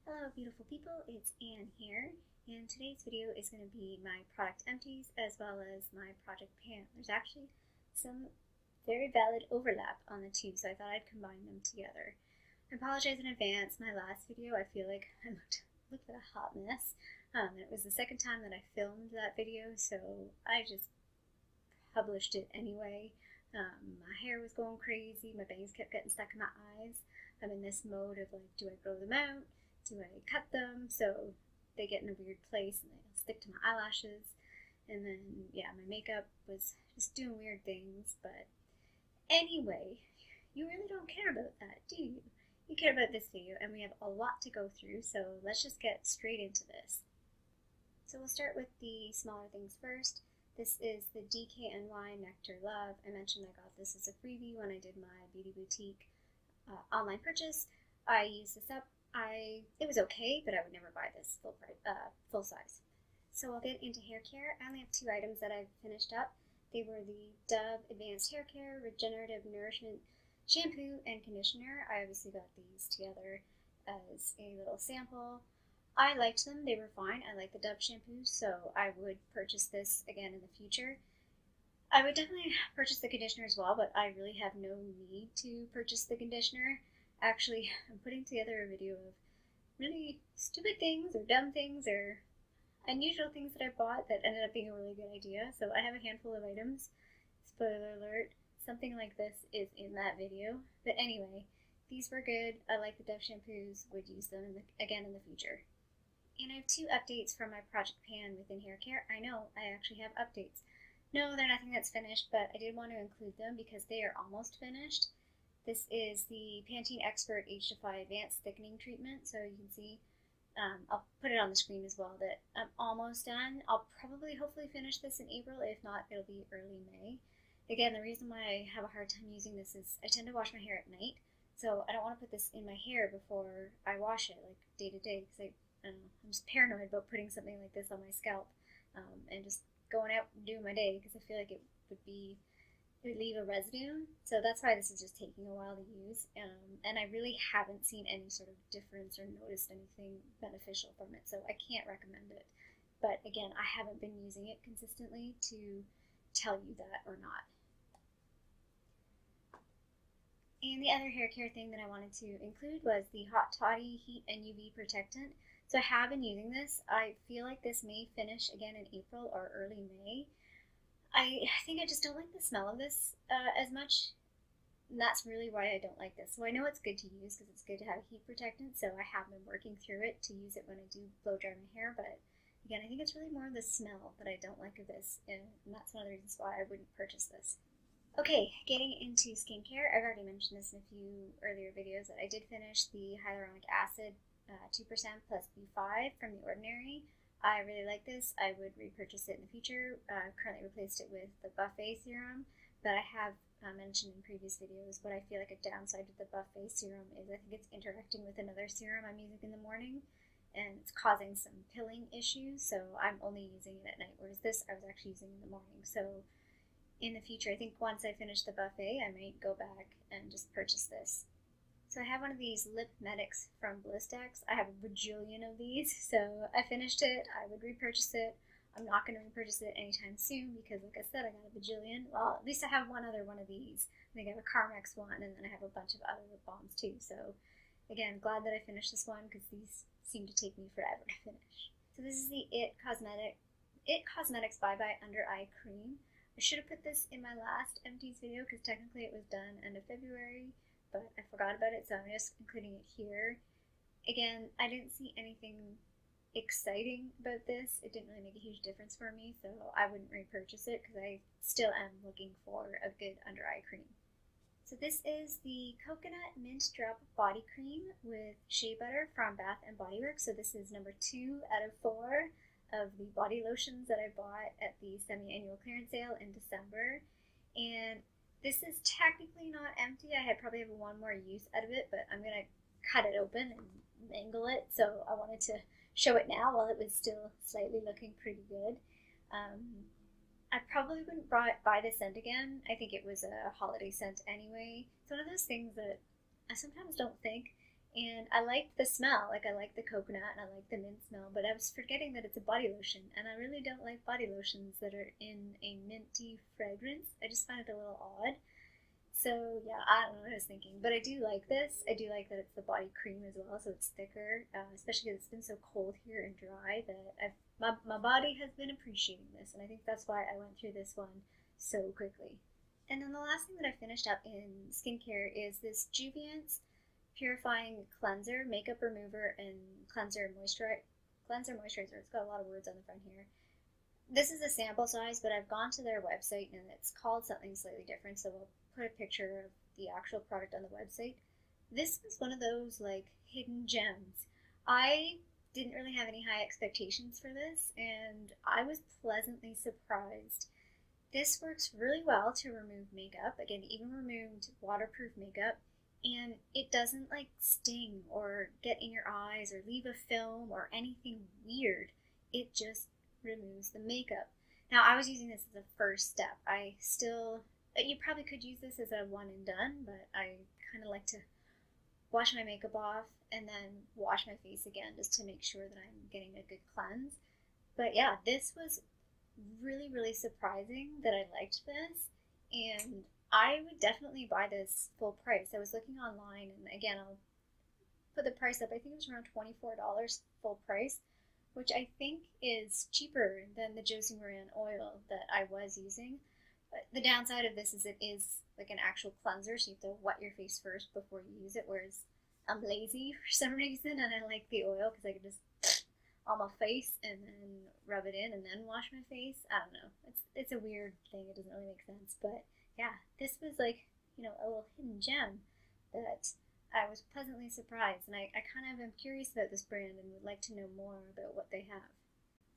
Hello beautiful people, it's Anne here, and today's video is going to be my product empties as well as my project pan. There's actually some very valid overlap on the two, so I thought I'd combine them together. I apologize in advance. My last video, I feel like I looked like a hot mess. It was the second time that I filmed that video, so I just published it anyway. My hair was going crazy, my bangs kept getting stuck in my eyes. I'm in this mode of like, do I grow them out? Do I cut them so they get in a weird place and they'll stick to my eyelashes? And then, yeah, my makeup was just doing weird things. But anyway, you really don't care about that, do you? You care about this video, and we have a lot to go through, so let's just get straight into this. So we'll start with the smaller things first. This is the DKNY Nectar Love. I mentioned I got this as a freebie when I did my Beauty Boutique online purchase. I used this up. It was okay, but I would never buy this full size. So I'll get into hair care. I only have two items that I've finished up. They were the Dove Advanced Hair Care Regenerative Nourishment Shampoo and Conditioner. I obviously got these together as a little sample. I liked them. They were fine. I like the Dove shampoo, so I would purchase this again in the future. I would definitely purchase the conditioner as well, but I really have no need to purchase the conditioner. Actually, I'm putting together a video of really stupid things or dumb things or unusual things that I bought that ended up being a really good idea. So I have a handful of items. Spoiler alert, something like this is in that video. But anyway, these were good. I like the Dove shampoos, would use them again in the future. And I have two updates from my project pan within hair care. I know, I actually have updates. No, they're nothing that's finished, but I did want to include them because they are almost finished. This is the Pantene Expert Age Defy Advanced Thickening Treatment. So you can see, I'll put it on the screen as well, that I'm almost done. I'll probably hopefully finish this in April. If not, it'll be early May. Again, the reason why I have a hard time using this is I tend to wash my hair at night. So I don't want to put this in my hair before I wash it, like day to day, because I don't know, I'm just paranoid about putting something like this on my scalp and just going out and doing my day, because I feel like it would leave a residue. So that's why this is just taking a while to use, and I really haven't seen any sort of difference or noticed anything beneficial from it, so I can't recommend it. But again, I haven't been using it consistently to tell you that or not. And the other hair care thing that I wanted to include was the Hot Toddy Heat and UV Protectant. So I have been using this. I feel like this may finish again in April or early May. I think I just don't like the smell of this as much, and that's really why I don't like this. So I know it's good to use because it's good to have a heat protectant, so I have been working through it to use it when I do blow dry my hair, but again, I think it's really more of the smell that I don't like of this, and that's one of the reasons why I wouldn't purchase this. Okay, getting into skincare, I've already mentioned this in a few earlier videos that I did finish the Hyaluronic Acid 2% plus B5 from The Ordinary. I really like this. I would repurchase it in the future. Currently replaced it with the Buffet serum, but I have mentioned in previous videos what I feel like a downside to the Buffet serum is I think it's interacting with another serum I'm using in the morning, and it's causing some pilling issues, so I'm only using it at night, whereas this I was actually using in the morning. So in the future, I think once I finish the Buffet, I might go back and just purchase this. So I have one of these Lip Medix from Blistex. I have a bajillion of these, so I finished it. I would repurchase it. I'm not going to repurchase it anytime soon because, like I said, I got a bajillion. Well, at least I have one other one of these. I think I have a Carmex one, and then I have a bunch of other lip balms too. So again, glad that I finished this one because these seem to take me forever to finish. So this is the It Cosmetics Bye Bye Under Eye Cream. I should have put this in my last Empties video because technically it was done end of February, but I forgot about it, so I'm just including it here. Again, I didn't see anything exciting about this. It didn't really make a huge difference for me, so I wouldn't repurchase it because I still am looking for a good under eye cream. So this is the Coconut Mint Drop Body Cream with shea butter from Bath & Body Works. So this is number 2 out of 4 of the body lotions that I bought at the semi-annual clearance sale in December. And this is technically not empty. I probably have one more use out of it, but I'm going to cut it open and mangle it. So I wanted to show it now while it was still slightly looking pretty good. I probably wouldn't buy this scent again. I think it was a holiday scent anyway. It's one of those things that I sometimes don't think And I liked the smell, like I like the coconut and I like the mint smell, but I was forgetting that it's a body lotion, and I really don't like body lotions that are in a minty fragrance. I just find it a little odd. So yeah, I don't know what I was thinking, but I do like this. I do like that it's the body cream as well, so it's thicker, especially because it's been so cold here and dry that my body has been appreciating this, and I think that's why I went through this one so quickly. And then the last thing that I finished up in skincare is this Jouviance Purifying Cleanser, Makeup Remover, and Cleanser Moisturizer. It's got a lot of words on the front here. This is a sample size, but I've gone to their website and it's called something slightly different, so we'll put a picture of the actual product on the website. This was one of those like hidden gems. I didn't really have any high expectations for this, and I was pleasantly surprised. This works really well to remove makeup. Again, even removed waterproof makeup, and it doesn't like sting or get in your eyes or leave a film or anything weird. It just removes the makeup. Now, I was using this as a first step. You probably could use this as a one and done, but I kind of like to wash my makeup off and then wash my face again just to make sure that I'm getting a good cleanse. But yeah, this was really, really surprising that I liked this, and I would definitely buy this full price. I was looking online, and again, I'll put the price up. I think it was around $24 full price, which I think is cheaper than the Josie Maran oil that I was using. But the downside of this is it is like an actual cleanser, so you have to wet your face first before you use it, whereas I'm lazy for some reason, and I like the oil because I can just on my face and then rub it in and then wash my face. I don't know. It's a weird thing. It doesn't really make sense. But yeah, this was like, a little hidden gem that I was pleasantly surprised, and I kind of am curious about this brand and would like to know more about what they have.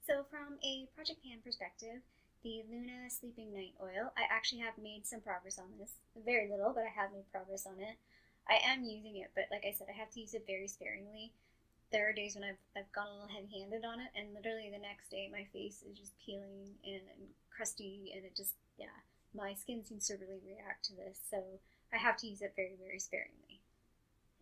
So from a project pan perspective, the Luna Sleeping Night Oil, I actually have made some progress on this. Very little, but I have made progress on it. I am using it, but like I said, I have to use it very sparingly. There are days when I've gone a little heavy-handed on it, and literally the next day my face is just peeling and crusty, and it just, yeah, my skin seems to really react to this, so I have to use it very, very sparingly.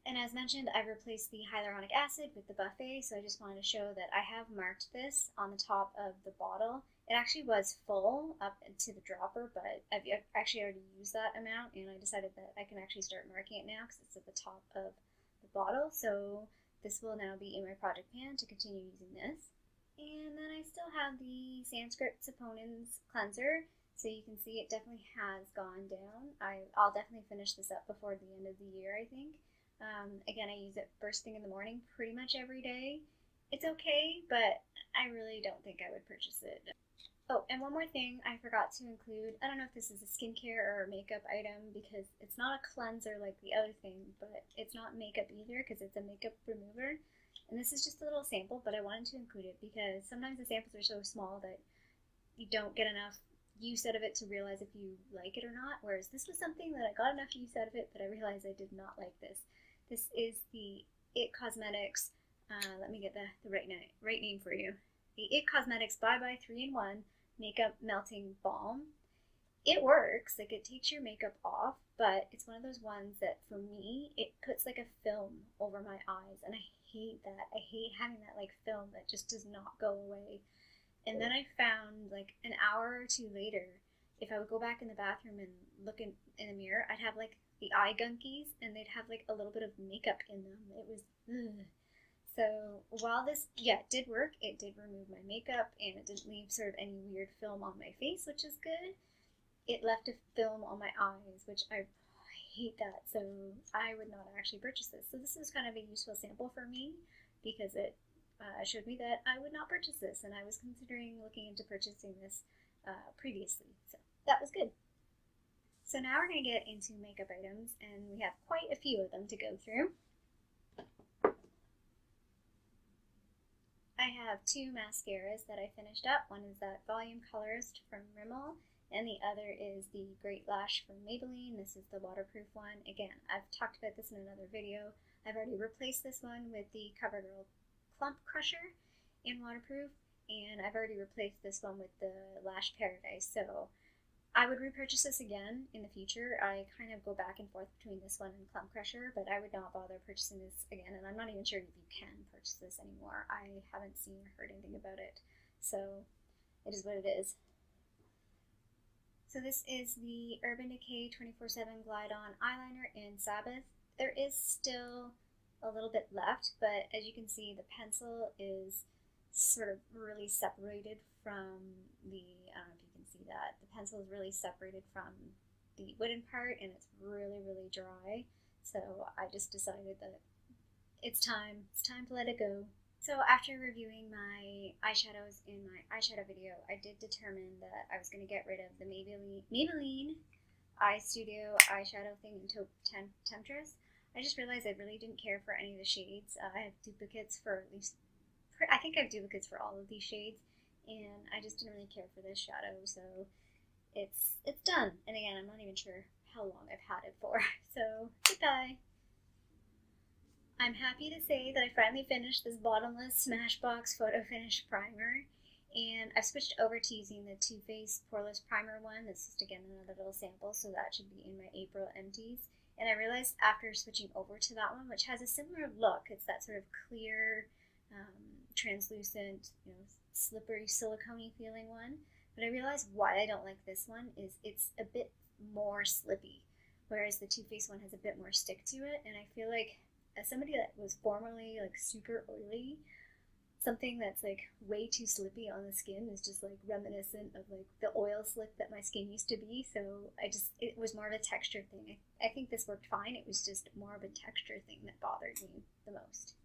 And as mentioned, I've replaced the hyaluronic acid with the buffet, so I just wanted to show that I have marked this on the top of the bottle. It actually was full up to the dropper, but I've actually already used that amount, and I decided that I can actually start marking it now because it's at the top of the bottle, so this will now be in my project pan to continue using this. And then I still have the Sanskrit Saponins cleanser, so you can see it definitely has gone down. I'll definitely finish this up before the end of the year, I think. Again, I use it first thing in the morning pretty much every day. It's okay, but I really don't think I would purchase it. Oh, and one more thing I forgot to include. I don't know if this is a skincare or a makeup item because it's not a cleanser like the other thing, but it's not makeup either because it's a makeup remover. And this is just a little sample, but I wanted to include it because sometimes the samples are so small that you don't get enough use out of it to realize if you like it or not, whereas this was something that I got enough use out of it that I realized I did not like this. This is the It Cosmetics, let me get the right name for you. The It Cosmetics Bye Bye 3-in-1 Makeup Melting Balm. It works, like it takes your makeup off, but it's one of those ones that for me, it puts like a film over my eyes, and I hate that. I hate having that like film that just does not go away. And then I found like an hour or two later, if I would go back in the bathroom and look in the mirror, I'd have like the eye gunkies, and they'd have like a little bit of makeup in them. It was, ugh. So while this, did work, it did remove my makeup, and it didn't leave sort of any weird film on my face, which is good. It left a film on my eyes, which I hate that, so I would not actually purchase this. So this is kind of a useful sample for me because it showed me that I would not purchase this, and I was considering looking into purchasing this previously, so that was good. So now we're going to get into makeup items, and we have quite a few of them to go through. I have two mascaras that I finished up. One is that Volume Colorist from Rimmel, and the other is the Great Lash from Maybelline. This is the waterproof one. Again, I've talked about this in another video. I've already replaced this one with the CoverGirl Clump Crusher in waterproof, and I've already replaced this one with the Lash Paradise. So I would repurchase this again in the future. I kind of go back and forth between this one and Clump Crusher, but I would not bother purchasing this again, and I'm not even sure if you can purchase this anymore. I haven't seen or heard anything about it, so it is what it is. So this is the Urban Decay 24/7 Glide On Eyeliner in Sabbath. There is still a little bit left, but as you can see, the pencil is sort of really separated from the, I don't know if you can see that, the pencil is really separated from the wooden part, and it's really, really dry. So I just decided that it's time to let it go. So after reviewing my eyeshadows in my eyeshadow video, I did determine that I was going to get rid of the Maybelline EyeStudio eyeshadow thing in Taupe Temptress. I just realized I really didn't care for any of the shades. I have duplicates for at least, I think I have duplicates for all of these shades, and I just didn't really care for this shadow, so it's done. And again, I'm not even sure how long I've had it for, so goodbye. I'm happy to say that I finally finished this bottomless Smashbox Photo Finish Primer, and I've switched over to using the Too Faced Poreless Primer one. This is just, again, another little sample, so that should be in my April Empties. And I realized after switching over to that one, which has a similar look, it's that sort of clear, translucent, slippery, silicone-y feeling one. But I realized why I don't like this one is it's a bit more slippy, whereas the Too Faced one has a bit more stick to it. And I feel like, as somebody that was formerly like super oily, something that's like way too slippy on the skin is just like reminiscent of like the oil slick that my skin used to be. So it was more of a texture thing. I think this worked fine. It was just more of a texture thing that bothered me the most.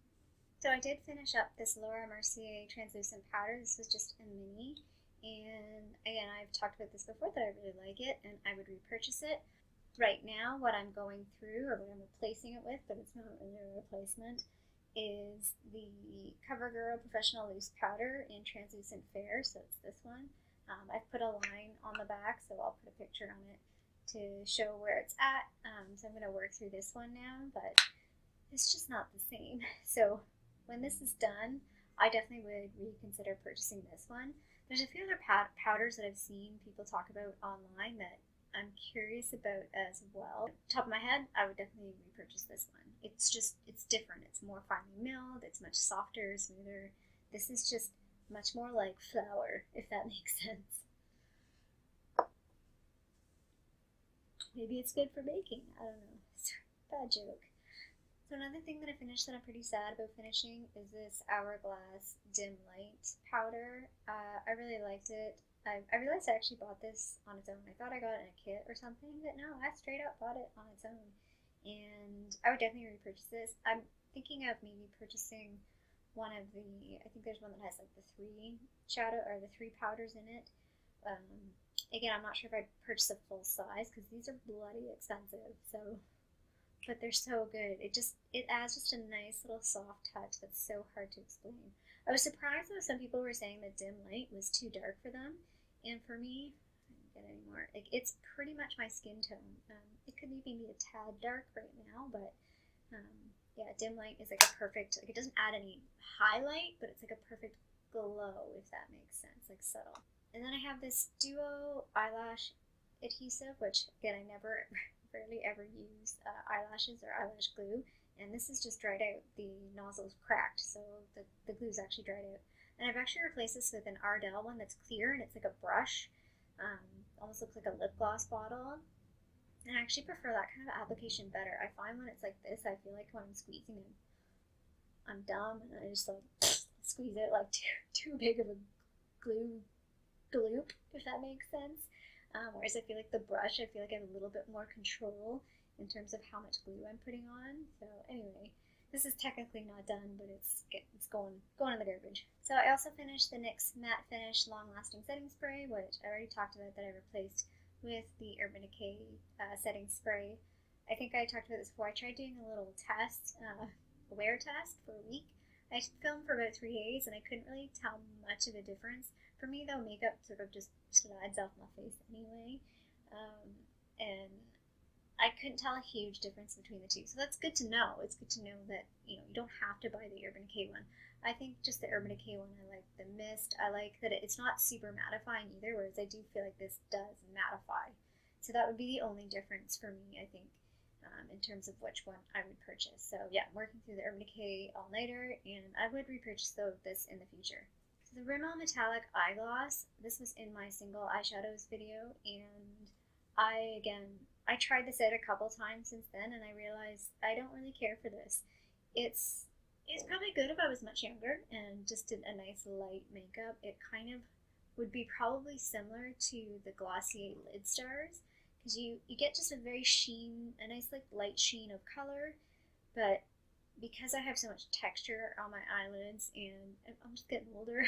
So I did finish up this Laura Mercier translucent powder. This was just a mini, and again, I've talked about this before that I really like it and I would repurchase it. Right now, what I'm going through, or what I'm replacing it with, but it's not really a replacement, is the CoverGirl Professional Loose Powder in Translucent Fair, so it's this one. I've put a line on the back, so I'll put a picture on it to show where it's at. So I'm going to work through this one now, but it's just not the same. So when this is done, I definitely would reconsider purchasing this one. There's a few other powders that I've seen people talk about online that I'm curious about as well. Top of my head, I would definitely repurchase this one. It's different. It's more finely milled. It's much softer, smoother. This is just much more like flour, if that makes sense. Maybe it's good for baking. I don't know. It's a bad joke. So another thing that I finished that I'm pretty sad about finishing is this Hourglass Dim Light powder. I really liked it. I realized I actually bought this on its own. I thought I got it in a kit or something, but no, I straight up bought it on its own. And I would definitely repurchase this. I'm thinking of maybe purchasing one of the, I think there's one that has like the 3 powders in it. Again, I'm not sure if I'd purchase a full size because these are bloody expensive, so, but they're so good. It adds just a nice little soft touch that's so hard to explain. I was surprised though some people were saying that Dim Light was too dark for them, and for me, I don't get any more. Like, it's pretty much my skin tone. It could even be a tad dark right now, but yeah, Dim Light is like a perfect, like, it doesn't add any highlight, but it's like a perfect glow, if that makes sense, like subtle. And then I have this Duo eyelash adhesive, which again, I rarely ever use eyelashes or eyelash glue. And this is just dried out. The nozzle's cracked, so the glue's actually dried out. And I've actually replaced this with an Ardell one that's clear, and it's like a brush. Almost looks like a lip gloss bottle. And I actually prefer that kind of application better. I find when it's like this, I feel like when I'm squeezing it, I'm dumb, and I just like squeeze it like too big of a glue gloop, if that makes sense. Whereas I feel like the brush, I feel like I have a little bit more control in terms of how much glue I'm putting on. So anyway, this is technically not done, but it's going in the garbage. So I also finished the NYX Matte Finish Long Lasting Setting Spray, which I already talked about, that I replaced with the Urban Decay setting spray. I think I talked about this before. I tried doing a little test, a wear test for a week. I filmed for about 3 days, and I couldn't really tell much of a difference. For me though, makeup sort of just slides off my face anyway, and I couldn't tell a huge difference between the two. So that's good to know. It's good to know that, you know, you don't have to buy the Urban Decay one. I think just the Urban Decay one, I like the mist. I like that it's not super mattifying either, whereas I do feel like this does mattify. So that would be the only difference for me, I think, in terms of which one I would purchase. So yeah, I'm working through the Urban Decay all-nighter, and I would repurchase this in the future. So the Rimmel Metallic Eye Gloss, this was in my single eyeshadows video, and I tried this out a couple times since then, and I realized I don't really care for this. It's probably good if I was much younger and just did a nice light makeup. It kind of would be probably similar to the Glossier Lid Stars, because you get just a very a nice like light sheen of color, but because I have so much texture on my eyelids and I'm just getting older,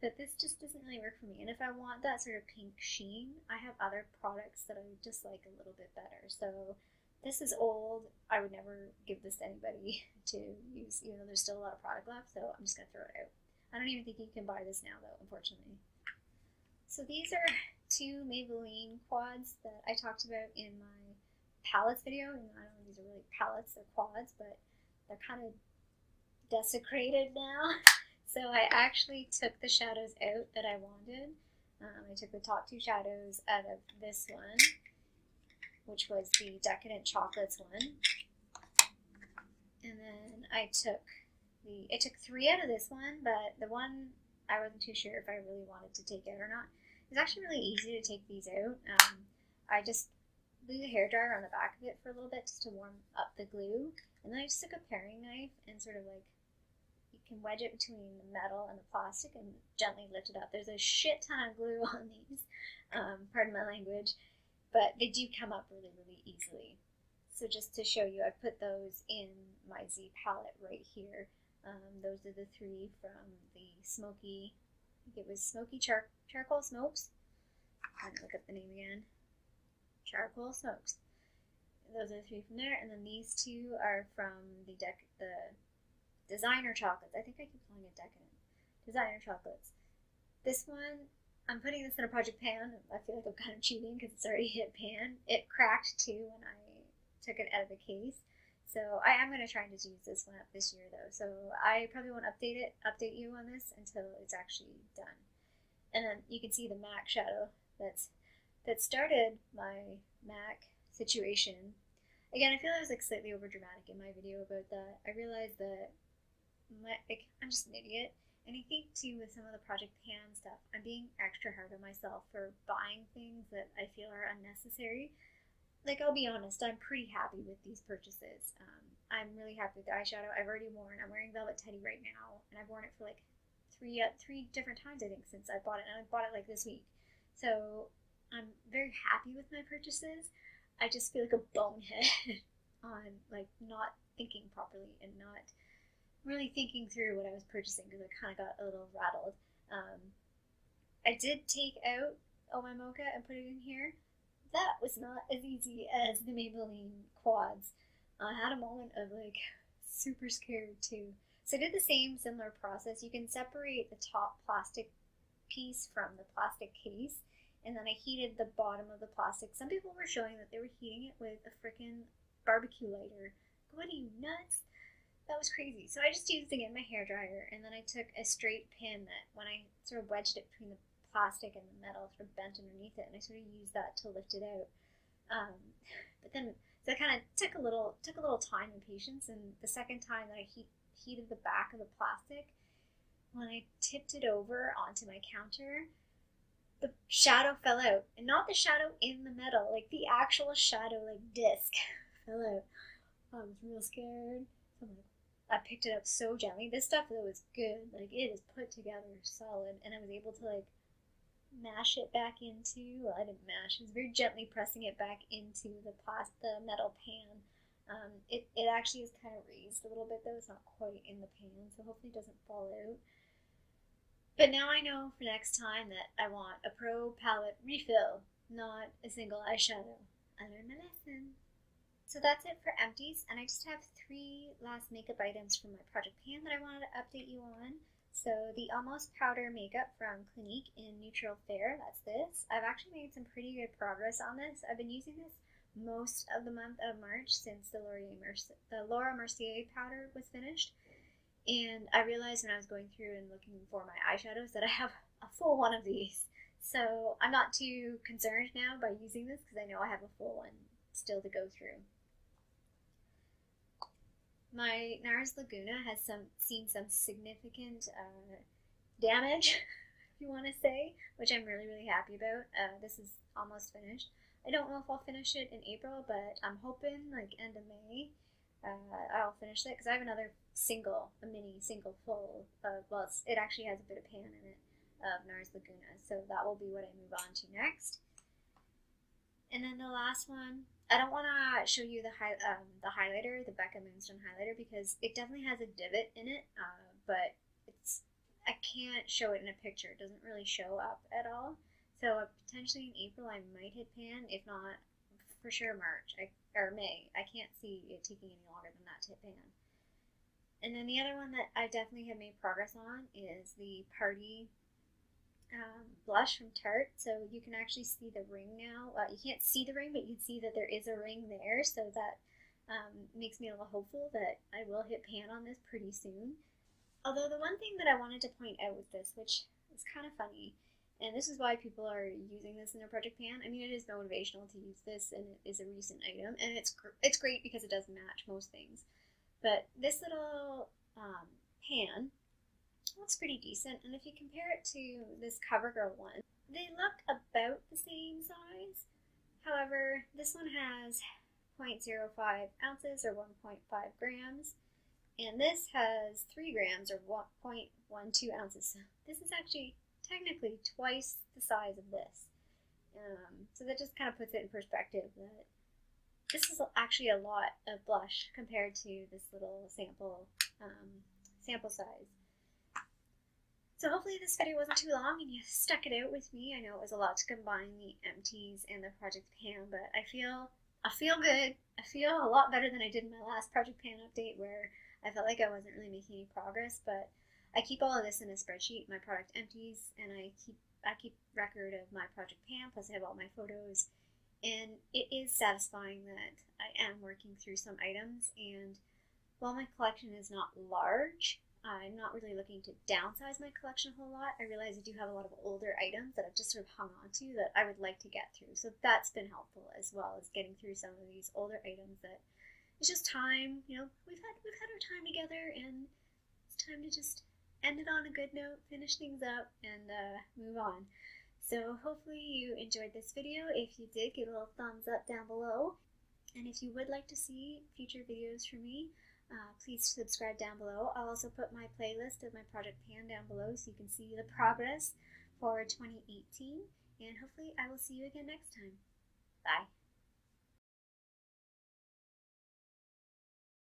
that this just doesn't really work for me. And if I want that sort of pink sheen, I have other products that I just like a little bit better. So this is old. I would never give this to anybody to use, even though there's still a lot of product left, so I'm just going to throw it out. I don't even think you can buy this now, though, unfortunately. So these are two Maybelline quads that I talked about in my palettes video. And I don't know if these are really palettes, they're quads, but they're kind of desecrated now. So I actually took the shadows out that I wanted. I took the top two shadows out of this one, which was the Decadent Chocolates one. And then I took three out of this one, but the one I wasn't too sure if I really wanted to take out or not. It's actually really easy to take these out. I just blew the hairdryer on the back of it for a little bit just to warm up the glue. And then I just took a paring knife and sort of like, you can wedge it between the metal and the plastic and gently lift it up. There's a shit ton of glue on these, pardon my language, but they do come up really, really easily. So just to show you, I've put those in my Z palette right here. Those are the three from the Smoky, I think it was Smoky Charcoal Smokes. I'm going to look up the name again. Charcoal Smokes. Those are the three from there, and then these two are from the Designer Chocolates. I think I keep calling it Decadent. Designer Chocolates. This one, I'm putting this in a project pan. I feel like I'm kind of cheating because it's already hit pan. It cracked too when I took it out of the case. So I am going to try and just use this one up this year though. So I probably won't update you on this until it's actually done. And then you can see the MAC shadow that started my MAC situation. Again, I feel I was like slightly over dramatic in my video about that. I realized that I'm just an idiot. And I think too with some of the Project Pan stuff, I'm being extra hard on myself for buying things that I feel are unnecessary. Like, I'll be honest, I'm pretty happy with these purchases. I'm really happy with the eyeshadow I've already worn. I'm wearing Velvet Teddy right now, and I've worn it for like three different times, I think, since I bought it, and I bought it like this week. So I'm very happy with my purchases. I just feel like a bonehead on like not thinking properly and not really thinking through what I was purchasing because I kind of got a little rattled. I did take out Oh My Mocha and put it in here. That was not as easy as the Maybelline quads. I had a moment of like super scared too. So I did the similar process. You can separate the top plastic piece from the plastic case, and then I heated the bottom of the plastic. Some people were showing that they were heating it with a freaking barbecue lighter. What are you, nuts? That was crazy. So I just used again my hairdryer, and then I took a straight pin that when I sort of wedged it between the plastic and the metal, sort of bent underneath it, and I sort of used that to lift it out. But then, so it kind of took a little time and patience. And the second time that I heated the back of the plastic, when I tipped it over onto my counter, the shadow fell out, and not the shadow in the metal, like the actual shadow, like disc, fell out. I was real scared. So I picked it up so gently. This stuff though is good. Like, it is put together solid, and I was able to like mash it back into, well, I didn't mash, I was very gently pressing it back into the metal pan. It actually is kind of raised a little bit though, it's not quite in the pan, so hopefully it doesn't fall out. But now I know for next time that I want a pro palette refill, not a single eyeshadow. I learned my lesson. So that's it for Empties, and I just have 3 last makeup items from my project pan that I wanted to update you on. So the Almost Powder makeup from Clinque in Neutral Fair, that's this. I've actually made some pretty good progress on this. I've been using this most of the month of March since the Laura Mercier powder was finished. And I realized when I was going through and looking for my eyeshadows that I have a full one of these. So I'm not too concerned now by using this because I know I have a full one still to go through. My Nars Laguna has seen some significant damage, if you want to say, which I'm really, really happy about. This is almost finished. I don't know if I'll finish it in April, but I'm hoping like end of May I'll finish it because I have another a mini single full of, well, it actually has a bit of pan in it, of Nars Laguna, so that will be what I move on to next. And then the last one, I don't want to show you the highlighter, the Becca Moonstone highlighter, because it definitely has a divot in it, but I can't show it in a picture. It doesn't really show up at all. So potentially in April I might hit pan, if not for sure March or May. I can't see it taking any longer than that to hit pan. And then the other one that I definitely have made progress on is the Party blush from Tarte. So you can actually see the ring now. You can't see the ring, but you can see that there is a ring there, so that makes me a little hopeful that I will hit pan on this pretty soon. Although the one thing that I wanted to point out with this, which is kind of funny, and this is why people are using this in their project pan. I mean, it is motivational to use this, and it is a recent item, and it's great because it does match most things. But this little pan looks pretty decent, and if you compare it to this CoverGirl one, they look about the same size. However, this one has 0.05 ounces or 1.5 grams, and this has 3 grams or 1.12 ounces. So this is actually technically twice the size of this. So that just kind of puts it in perspective that this is actually a lot of blush compared to this little sample size. So hopefully this video wasn't too long and you stuck it out with me. I know it was a lot to combine the Empties and the Project Pan, but I feel good. I feel a lot better than I did in my last Project Pan update where I felt like I wasn't really making any progress, but I keep all of this in a spreadsheet, my product Empties, and I keep record of my Project Pan, plus I have all my photos, and it is satisfying that I am working through some items, and while my collection is not large, I'm not really looking to downsize my collection a whole lot. I realize I do have a lot of older items that I've just sort of hung on to that I would like to get through. So that's been helpful, as well as getting through some of these older items that it's just time, you know, we've had our time together, and it's time to just end it on a good note, finish things up, and move on. So hopefully you enjoyed this video. If you did, give a little thumbs up down below. And if you would like to see future videos from me, please subscribe down below. I'll also put my playlist of my Project Pan down below so you can see the progress for 2018. And hopefully I will see you again next time. Bye.